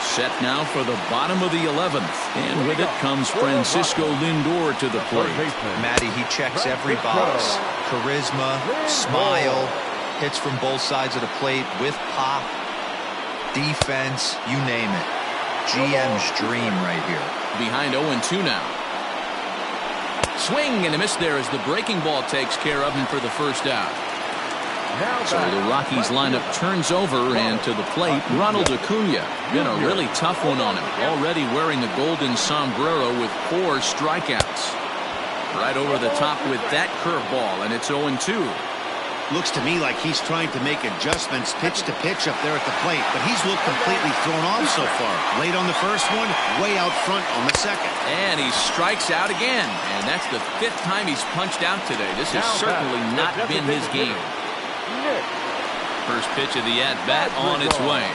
Set now for the bottom of the 11th, and with it comes Francisco Lindor to the plate. Matty, he checks every box. Charisma, smile, hits from both sides of the plate with pop, defense, you name it. GM's dream right here. Behind 0-2 now. Swing and a miss there as the breaking ball takes care of him for the first out. So the Rockies lineup turns over, and to the plate, Ronald Acuna. Been a really tough one on him. Already wearing the golden sombrero with 4 strikeouts. Right over the top with that curveball, and it's 0-2. Looks to me like he's trying to make adjustments pitch to pitch up there at the plate, but he's looked completely thrown off so far. Late on the first one, way out front on the second. And he strikes out again, and that's the 5th time he's punched out today. This has certainly not been his game. First pitch of the at-bat on its way.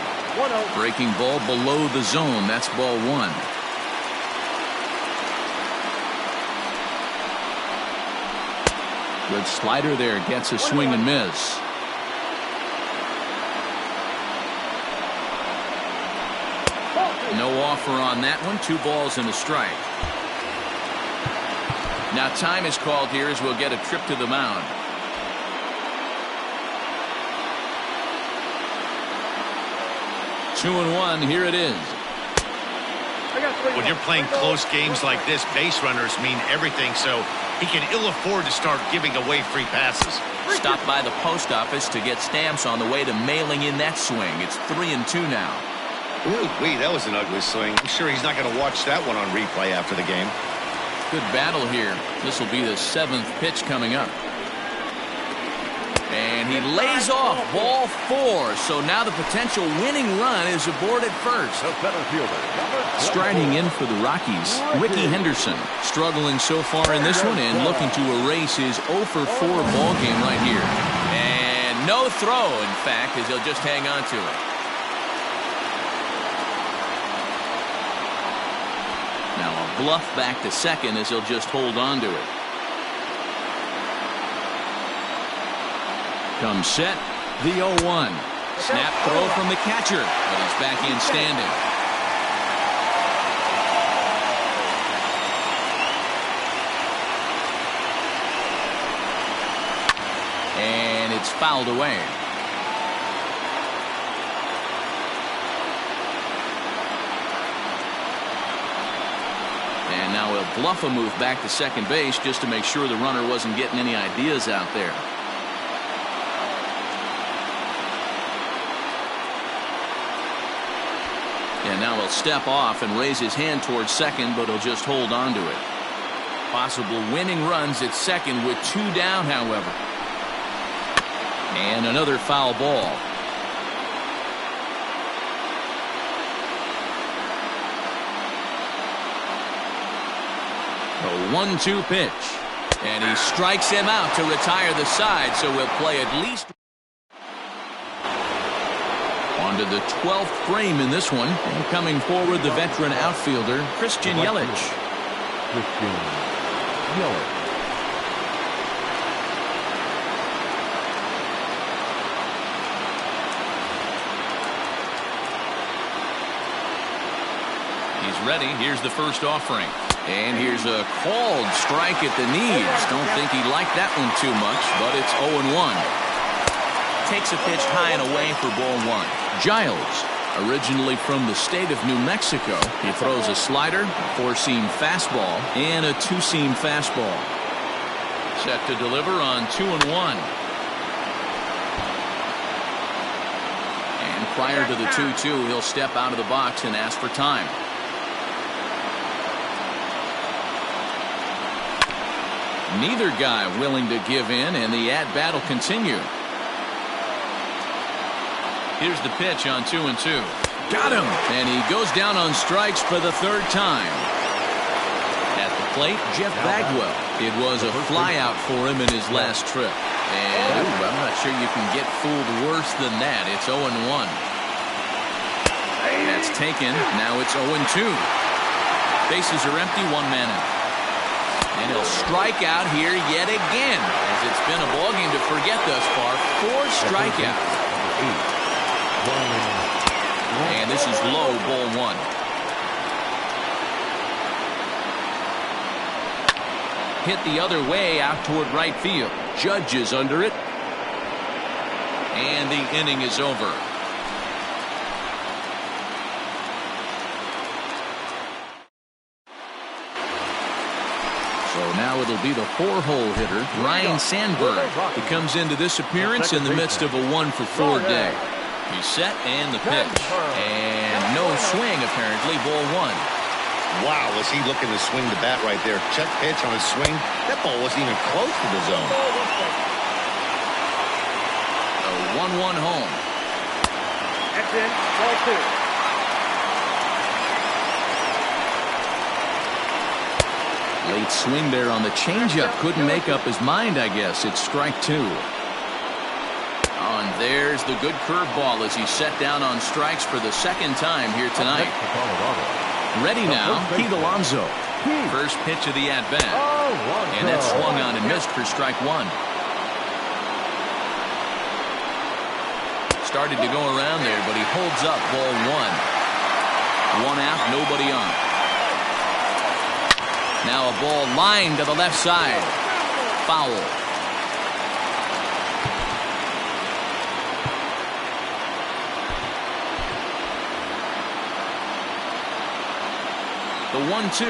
Breaking ball below the zone. That's ball 1. Good slider there. Gets a swing and miss. No offer on that one. 2 balls and a strike. Now time is called here as we'll get a trip to the mound. 2-1, here it is. When you're playing close games like this, base runners mean everything, so he can ill afford to start giving away free passes. Stopped by the post office to get stamps on the way to mailing in that swing. It's 3-2 now. Ooh, that was an ugly swing. I'm sure he's not going to watch that one on replay after the game. Good battle here. This will be the 7th pitch coming up. And he lays off ball 4. So now the potential winning run is aboard at first. The center fielder. Striding in for the Rockies, Ricky Henderson. Struggling so far in this one and looking to erase his 0 for 4 ball game right here. And no throw, in fact, as he'll just hang on to it. Now a bluff back to second as he'll just hold on to it. Comes set, the 0-1. Snap throw from the catcher, but he's back in standing. And it's fouled away. And now he'll bluff a move back to second base just to make sure the runner wasn't getting any ideas out there. And now he'll step off and raise his hand towards second, but he'll just hold on to it. Possible winning runs at second with 2 down, however. And another foul ball. A 1-2 pitch. And he strikes him out to retire the side, so we'll play at least. On to the 12th frame in this one. And coming forward, the veteran outfielder, Christian Yelich. Christian Yelich. He's ready. Here's the first offering. And here's a called strike at the knees. Don't think he liked that one too much, but it's 0-1. Takes a pitch high and away for ball 1. Giles, originally from the state of New Mexico, he throws a slider, a 4-seam fastball, and a 2-seam fastball. Set to deliver on 2-1. And prior to the 2-2, he'll step out of the box and ask for time. Neither guy willing to give in, and the at-bat will continue. Here's the pitch on 2-2. Got him! And he goes down on strikes for the 3rd time. At the plate, Jeff Bagwell. It was a flyout for him in his last trip. And I'm not sure you can get fooled worse than that. It's 0-1. That's taken. Now it's 0-2. Bases are empty, 1 man out. And he'll strike out here yet again, as it's been a ballgame to forget thus far. 4 strikeouts. And this is low, ball 1. Hit the other way out toward right field. Judge is under it. And the inning is over. So now it'll be the 4-hole hitter, Ryan Sandberg, who comes into this appearance in the midst of a 1-for-4 day. He's set and the pitch. And no swing, apparently, ball 1. Wow, was he looking to swing the bat right there. Check pitch on his swing. That ball wasn't even close to the zone. A 1-1 home. That's in. Ball 2. Late swing there on the changeup. Couldn't make up his mind, I guess. It's strike 2. And there's the good curveball as he's set down on strikes for the 2nd time here tonight. Ready now, Pete Alonso. First pitch of the at-bat. And that swung on and missed for strike 1. Started to go around there, but he holds up ball 1. 1 out, nobody on. Now a ball lined to the left side. Foul. The 1-2.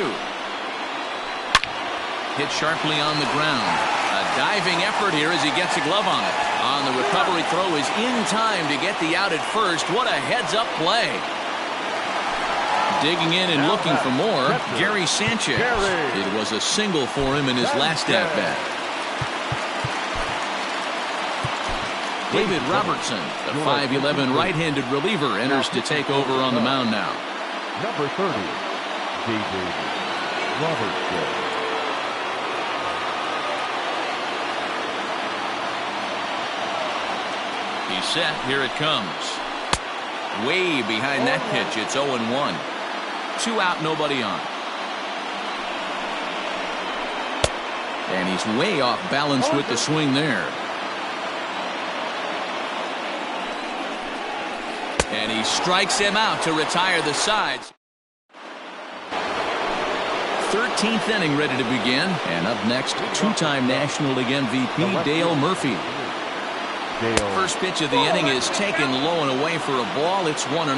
Hit sharply on the ground. A diving effort here as he gets a glove on it. On the recovery throw is in time to get the out at first. What a heads-up play. Digging in and looking for more, Gary Sanchez. It was a single for him in his last at-bat. David Robertson, the 5'11" right-handed reliever, enters to take over on the mound now. Number 30, David Robertson. He's set. Here it comes. Way behind that pitch. It's 0-1. 2 out, nobody on. And he's way off balance with the swing there. And he strikes him out to retire the sides. 13th inning ready to begin. And up next, two-time National League MVP Dale Murphy. First pitch of the inning is taken low and away for a ball. It's 1-0.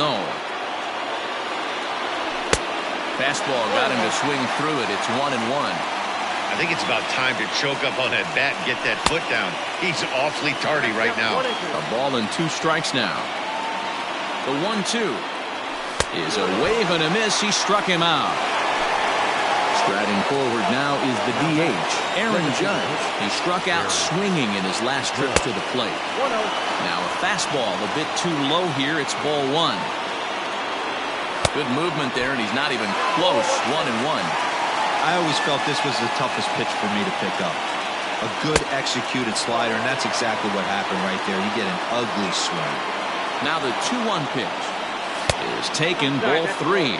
Fastball got him to swing through it. It's 1-1. I think it's about time to choke up on that bat and get that foot down. He's awfully tardy right now. A ball and 2 strikes now. The 1-2 is a wave and a miss. He struck him out. Striding forward now is the DH, Aaron Judge. He struck out swinging in his last trip to the plate. Now a fastball a bit too low here. It's ball 1. Good movement there, and he's not even close. 1-1. I always felt this was the toughest pitch for me to pick up. A good executed slider, and that's exactly what happened right there. You get an ugly swing. Now the 2-1 pitch is taken, ball 3.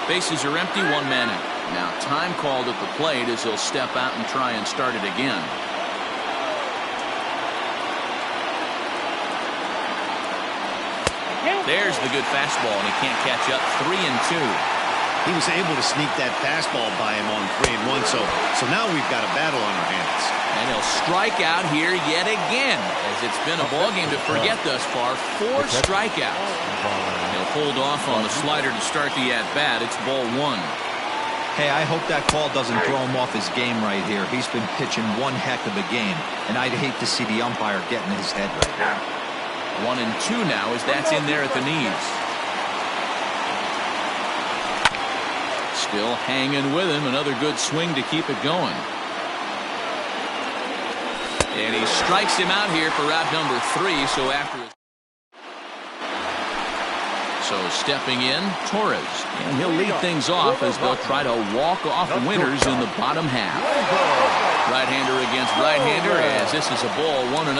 Bases are empty, 1 man out. Now time called at the plate as he'll step out and try and start it again. There's the good fastball, and he can't catch up. 3-2. He was able to sneak that fastball by him on 3-1, so now we've got a battle on our hands. And he'll strike out here yet again, as it's been a ball game to forget thus far. 4 strikeouts. He'll hold off on the slider to start the at-bat. It's ball 1. Hey, I hope that call doesn't throw him off his game right here. He's been pitching one heck of a game, and I'd hate to see the umpire get in his head right now. 1-2 now as that's in there at the knees. Still hanging with him. Another good swing to keep it going. And he strikes him out here for out number 3. So stepping in, Torres. And he'll lead things off as they'll try to walk off winners in the bottom half. Right-hander against right-hander as this is a ball 1-0.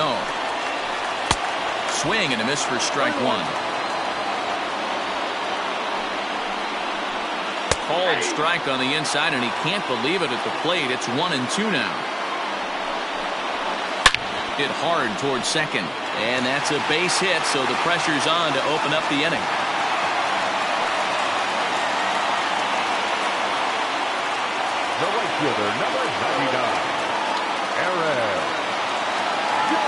Swing and a miss for strike 1. Called strike on the inside, and he can't believe it at the plate. It's 1-2 now. Hit hard towards second, and that's a base hit, so the pressure's on to open up the inning. The right fielder, number 99, Aaron Judge.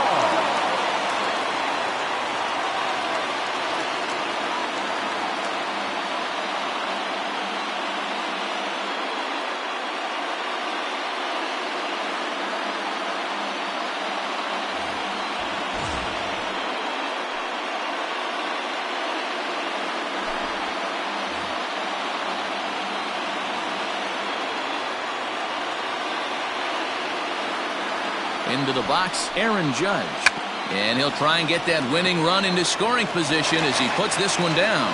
Into the box, Aaron Judge. And he'll try and get that winning run into scoring position as he puts this one down.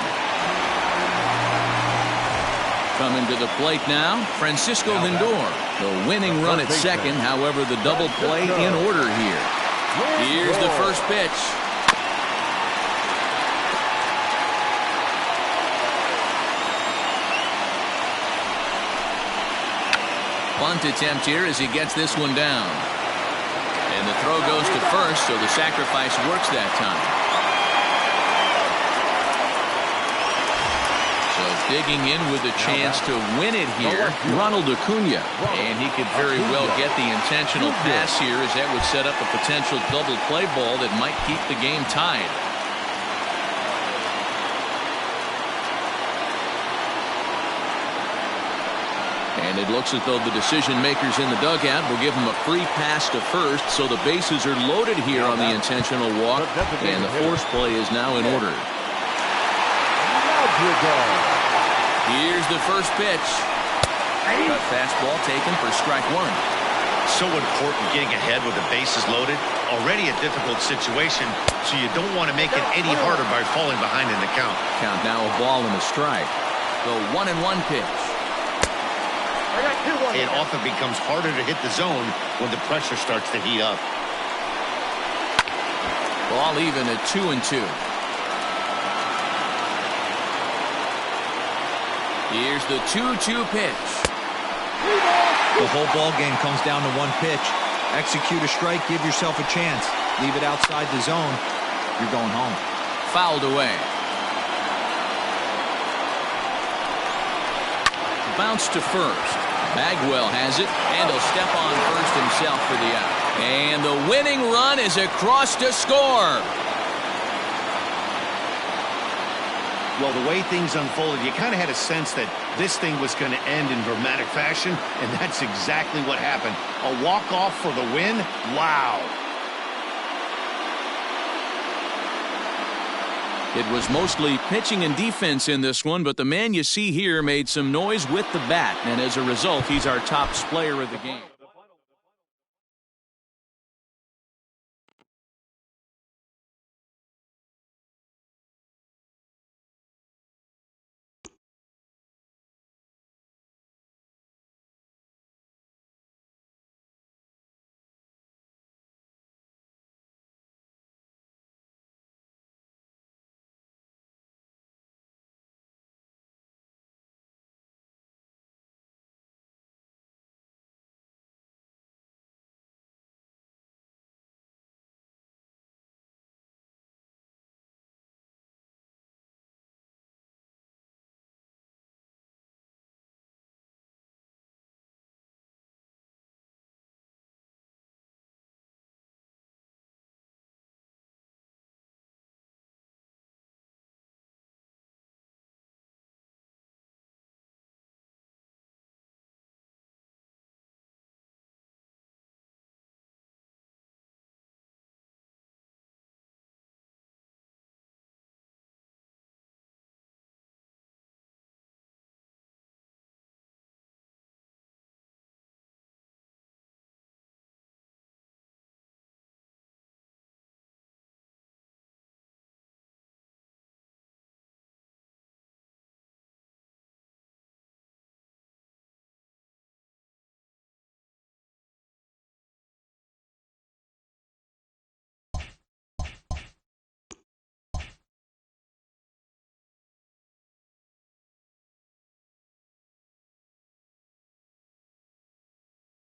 Coming to the plate now, Francisco Lindor. The winning run at second, however, the double play in order here. Here's the first pitch. Bunt attempt here as he gets this one down. And the throw goes to first, so the sacrifice works that time. So digging in with a chance to win it here, Ronald Acuna. And he could very well get the intentional pass here, as that would set up a potential double play ball that might keep the game tied. And it looks as though the decision makers in the dugout will give him a free pass to first, so the bases are loaded here on the intentional walk, and the force play is now in order. Here's the first pitch. A fastball taken for strike one. So important getting ahead with the bases loaded. Already a difficult situation, so you don't want to make it any harder by falling behind in the count. Count now a ball and a strike. The 1-1 pitch. It often becomes harder to hit the zone when the pressure starts to heat up. Ball even at 2-2. Here's the 2-2 pitch. The whole ball game comes down to one pitch. Execute a strike, give yourself a chance. Leave it outside the zone, you're going home. Fouled away. Bounce to first. Bagwell has it, and he'll step on first himself for the out. And the winning run is across to score. Well, the way things unfolded, you kind of had a sense that this thing was going to end in dramatic fashion, and that's exactly what happened. A walk-off for the win? Wow. It was mostly pitching and defense in this one, but the man you see here made some noise with the bat, and as a result, he's our top player of the game.